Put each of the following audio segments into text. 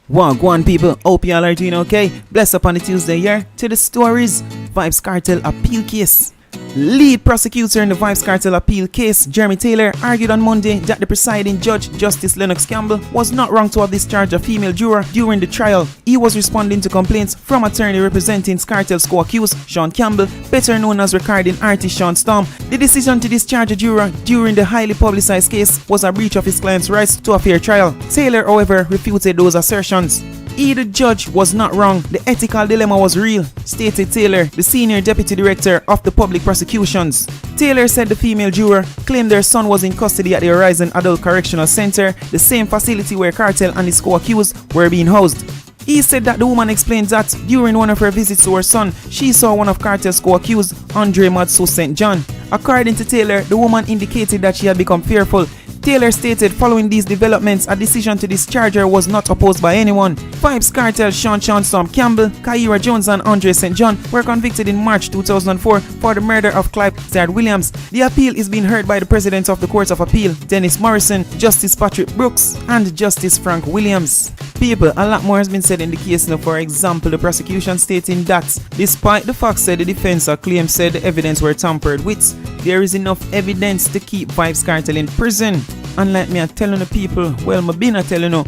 Wagwan people, hope y'all are doing okay. Bless up on the Tuesday here to the stories. Vybz Kartel appeal case. Lead prosecutor in the Vybz Kartel appeal case, Jeremy Taylor, argued on Monday that the presiding judge, Justice Lennox Campbell, was not wrong to have discharged a female juror during the trial. He was responding to complaints from attorney representing Kartel's co-accused, Sean Campbell, better known as recording artist Sean Storm. The decision to discharge a juror during the highly publicized case was a breach of his client's rights to a fair trial. Taylor, however, refuted those assertions. The judge was not wrong. The ethical dilemma was real, stated Taylor, the senior deputy director of the public prosecutions. Taylor said the female juror claimed their son was in custody at the Horizon Adult Correctional Center, the same facility where Kartel and his co-accused were being housed. He said that the woman explained that during one of her visits to her son, she saw one of Kartel's co-accused, Andre Matsu St. John. According to Taylor, the woman indicated that she had become fearful. Taylor stated following these developments, a decision to discharge her was not opposed by anyone. Vybz Kartel, Sean Storm Campbell, Kyra Jones and Andre St. John were convicted in March 2004 for the murder of Clive Williams. The appeal is being heard by the President of the Court of Appeal, Dennis Morrison, Justice Patrick Brooks and Justice Frank Williams. People, a lot more has been said in the case now. For example, the prosecution stating that despite the fact that the defense or claim said the evidence were tampered with, there is enough evidence to keep Vybz Kartel in prison. And like me, I telling the people, well, I been telling you,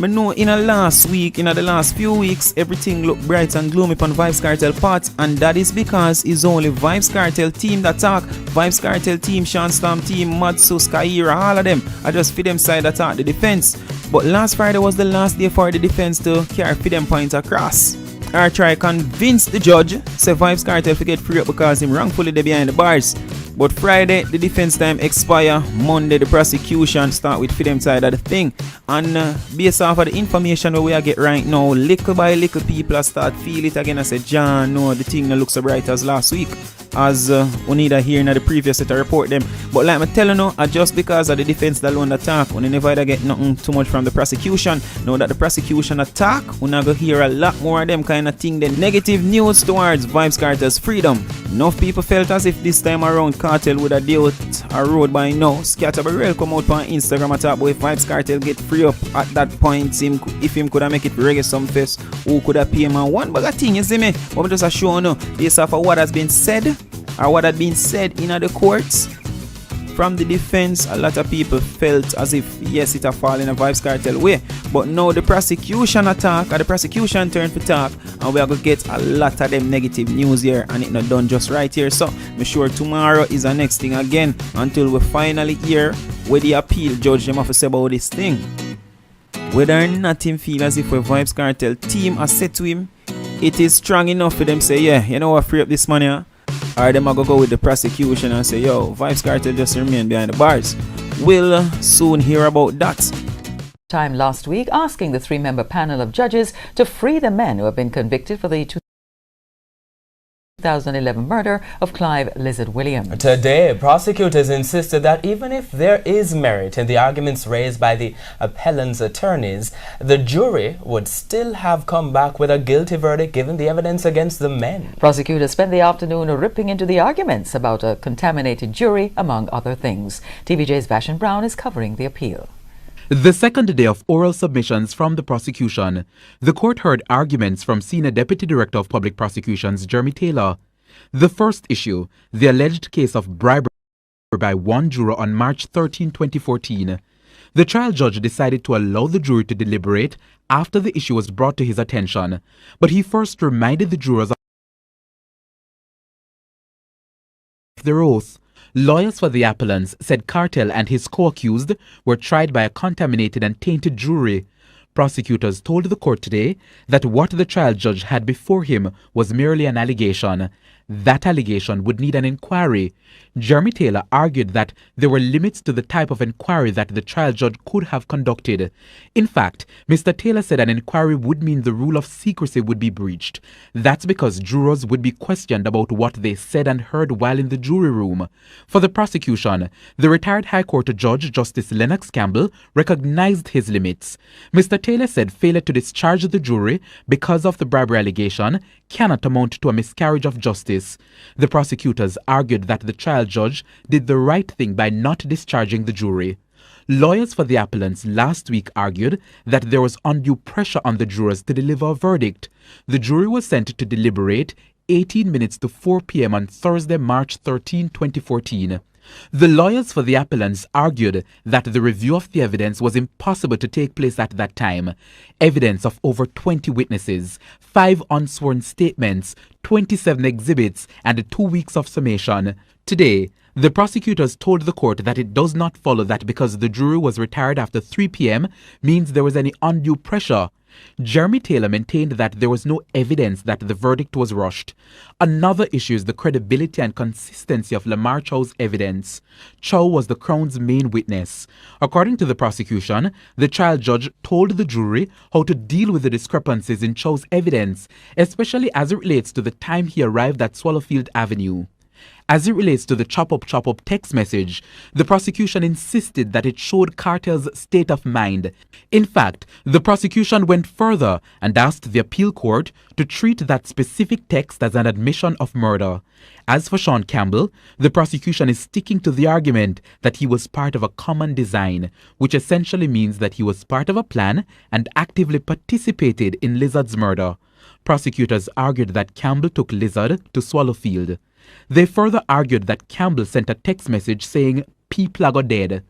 I know in the last few weeks, everything looked bright and gloomy on Vybz Kartel part, and that is because it's only Vybz Kartel team that talk. Vybz Kartel team, Sean Storm team, Matsu, Kyra, all of them. I just for them side that talk the defense. But last Friday was the last day for the defense to carry for them point across. Or try convince the judge, say Vybz Kartel to get free up because him wrongfully they behind the bars. But Friday, the defense time expire. Monday, the prosecution start with for them side of the thing. And based off of the information where we are get right now, little by little people are start feel it again. I said, John, no, the thing no look so bright as last week. As we need to hear in the previous set to report them. But like I'm telling you, just because of the defense alone attack, we never get nothing too much from the prosecution. Now that the prosecution attack, we're not going to hear a lot more of them kind of thing than negative news towards Vybz Kartel's freedom. Enough people felt as if this time around Kartel would have dealt with a road by now. Scatterberrell come out on Instagram and talk about if Vybz Kartel get free up at that point, if him could have make it reggae some fest, who could have pay him one bag of thing, you see me? But I'm just showing you based off of what has been said or what had been said in the courts from the defense. A lot of people felt as if yes, it a fall in a Vybz Kartel way, but now the prosecution attack or the prosecution turn for talk, and we are gonna get a lot of them negative news here, and it not done just right here. So I'm sure tomorrow is the next thing again until we finally hear where the appeal judge them have to say about this thing. Whether or not him feel as if a Vybz Kartel team has said to him it is strong enough for them say, yeah, you know what, free up this money, huh? Or them are going to go with the prosecution and say, yo, Vybz Kartel just remain behind the bars. We'll soon hear about that. Time last week asking the three-member panel of judges to free the men who have been convicted for the 2011 murder of Clive Lizard Williams. Today, prosecutors insisted that even if there is merit in the arguments raised by the appellant's attorneys, the jury would still have come back with a guilty verdict given the evidence against the men. Prosecutors spent the afternoon ripping into the arguments about a contaminated jury, among other things. TVJ's Vashon Brown is covering the appeal. The second day of oral submissions from the prosecution, the court heard arguments from Senior Deputy Director of Public Prosecutions, Jeremy Taylor. The first issue, the alleged case of bribery by one juror on March 13, 2014. The trial judge decided to allow the jury to deliberate after the issue was brought to his attention, but he first reminded the jurors of their oath. Lawyers for the appellants said Kartel and his co-accused were tried by a contaminated and tainted jury. Prosecutors told the court today that what the trial judge had before him was merely an allegation. That allegation would need an inquiry. Jeremy Taylor argued that there were limits to the type of inquiry that the trial judge could have conducted. In fact, Mr. Taylor said an inquiry would mean the rule of secrecy would be breached. That's because jurors would be questioned about what they said and heard while in the jury room. For the prosecution, the retired High Court Judge Justice Lennox Campbell recognized his limits. Mr. Taylor said failure to discharge the jury because of the bribery allegation cannot amount to a miscarriage of justice. The prosecutors argued that the trial judge did the right thing by not discharging the jury. Lawyers for the appellants last week argued that there was undue pressure on the jurors to deliver a verdict. The jury was sent to deliberate 18 minutes to 4 p.m. on Thursday, March 13, 2014. The lawyers for the appellants argued that the review of the evidence was impossible to take place at that time. Evidence of over 20 witnesses, 5 unsworn statements, 27 exhibits, and 2 weeks of summation. Today, the prosecutors told the court that it does not follow that because the jury was retired after 3 p.m. means there was any undue pressure. Jeremy Taylor maintained that there was no evidence that the verdict was rushed. Another issue is the credibility and consistency of Lamar Chow's evidence. Chow was the Crown's main witness. According to the prosecution, the trial judge told the jury how to deal with the discrepancies in Chow's evidence, especially as it relates to the time he arrived at Swallowfield Avenue. As it relates to the chop up text message, the prosecution insisted that it showed Kartel's state of mind. In fact, the prosecution went further and asked the appeal court to treat that specific text as an admission of murder. As for Sean Campbell, the prosecution is sticking to the argument that he was part of a common design, which essentially means that he was part of a plan and actively participated in Lizard's murder. Prosecutors argued that Campbell took Lizard to Swallowfield. They further argued that Campbell sent a text message saying, "People are dead."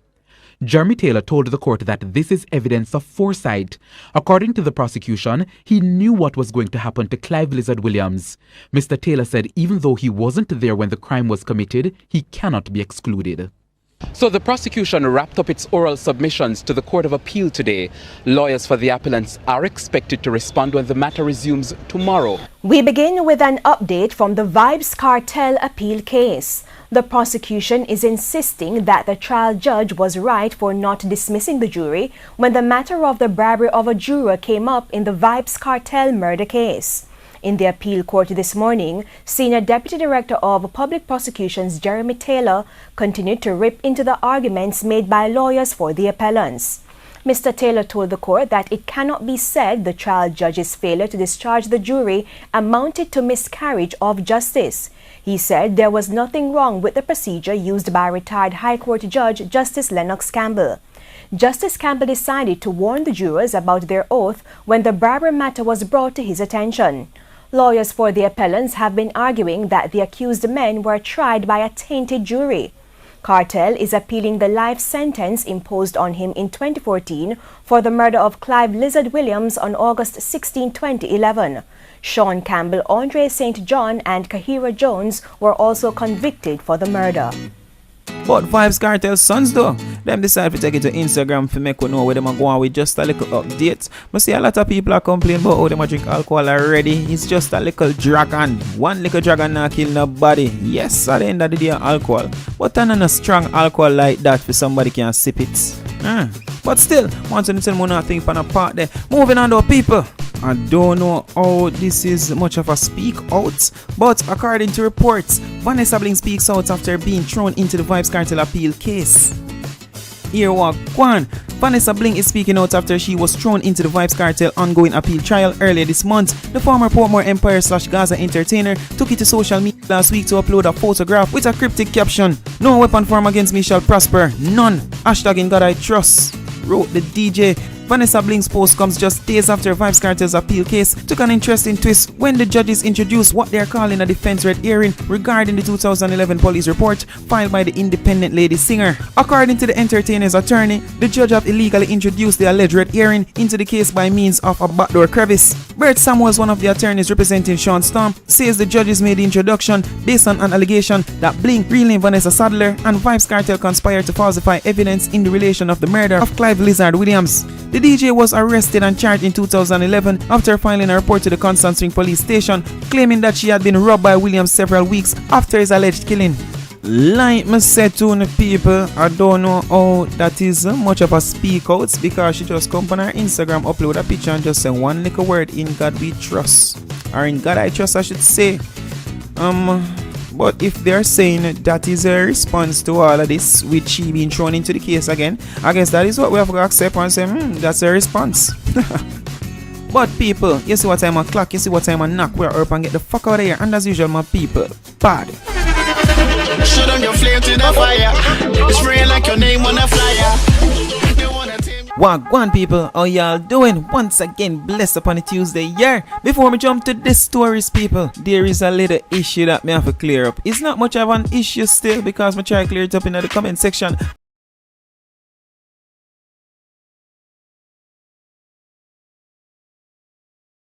Jeremy Taylor told the court that this is evidence of foresight. According to the prosecution, he knew what was going to happen to Clive Lizard Williams. Mr. Taylor said even though he wasn't there when the crime was committed, he cannot be excluded. So the prosecution wrapped up its oral submissions to the Court of Appeal today. Lawyers for the appellants are expected to respond when the matter resumes tomorrow. We begin with an update from the Vybz Kartel appeal case. The prosecution is insisting that the trial judge was right for not dismissing the jury when the matter of the bribery of a juror came up in the Vybz Kartel murder case. In the appeal court this morning, Senior Deputy Director of Public Prosecutions Jeremy Taylor continued to rip into the arguments made by lawyers for the appellants. Mr. Taylor told the court that it cannot be said the trial judge's failure to discharge the jury amounted to miscarriage of justice. He said there was nothing wrong with the procedure used by retired High Court Judge Justice Lennox Campbell. Justice Campbell decided to warn the jurors about their oath when the bribery matter was brought to his attention. Lawyers for the appellants have been arguing that the accused men were tried by a tainted jury. Kartel is appealing the life sentence imposed on him in 2014 for the murder of Clive Lizard Williams on August 16, 2011. Sean Campbell, Andre St. John, and Kahira Jones were also convicted for the murder. But Vybz Kartel's sons though, them decide to take it to Instagram to make we know where them are going with just a little update. But see a lot of people are complaining about how them a drink alcohol already. It's just a little dragon. One little dragon not kill nobody. Yes, at the end of the day alcohol. But not a strong alcohol like that for somebody can sip it. But still, want to tell me nothing from a part there. Moving on though people. I don't know how this is much of a speak out, but according to reports, Vanessa Bling speaks out after being thrown into the Vybz Kartel appeal case. Here what one, Vanessa Bling is speaking out after she was thrown into the Vybz Kartel ongoing appeal trial earlier this month. The former Portmore Empire / Gaza entertainer took it to social media last week to upload a photograph with a cryptic caption, "No weapon formed against me shall prosper, none. Hashtag in God I trust," wrote the DJ. Vanessa Bling's post comes just days after Vybz Kartel's appeal case took an interesting twist when the judges introduced what they are calling a defense-read hearing regarding the 2011 police report filed by the independent lady singer. According to the entertainer's attorney, the judge have illegally introduced the alleged red hearing into the case by means of a backdoor crevice. Bert Samuels, one of the attorneys representing Sean Storm, says the judges made the introduction based on an allegation that Bling, real name Vanessa Sadler, and Vybz Kartel conspired to falsify evidence in the relation of the murder of Clive Lizard Williams. The DJ was arrested and charged in 2011 after filing a report to the Constant Spring police station claiming that she had been robbed by Williams several weeks after his alleged killing. Like me said to the people, I don't know how that is much of a speak out because she just come on her Instagram, upload a picture and just say one little word, "In God we trust," or "In God I trust," I should say. But if they're saying that is a response to all of this, with she being thrown into the case again, I guess that is what we have to accept and say, that's a response. But people, you see what time on clock, you see what time on knock, we're up and get the fuck out of here. And as usual, my people, bad. Shoot on your flame to the fire. It's spraying like your name on a flyer. Wagwan people, how y'all doing? Once again, blessed upon a Tuesday, yeah. Before we jump to the stories, people, there is a little issue that me have to clear up. It's not much of an issue still because me try to clear it up in the comment section.